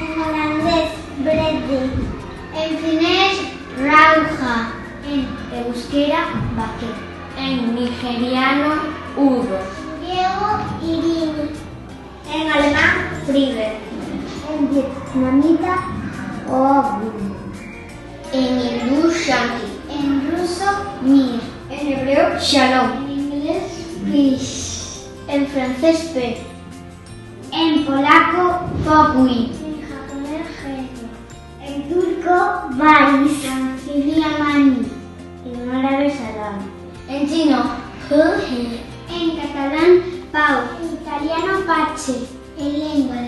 En holandés, brede. En finés, rauja. En euskera, vaquero. En nigeriano, udo. En griego, irini. En alemán, friede. En vietnamita, ogun. En hindú, shanti. En ruso, mir. En hebreo, shalom. En inglés, peace. En francés, pe. En polaco, Pokui. en japonés, geno. En turco, baris. En siria, mani. En árabe, salam. En chino, he. En catalán, pau. En italiano, pace. En lengua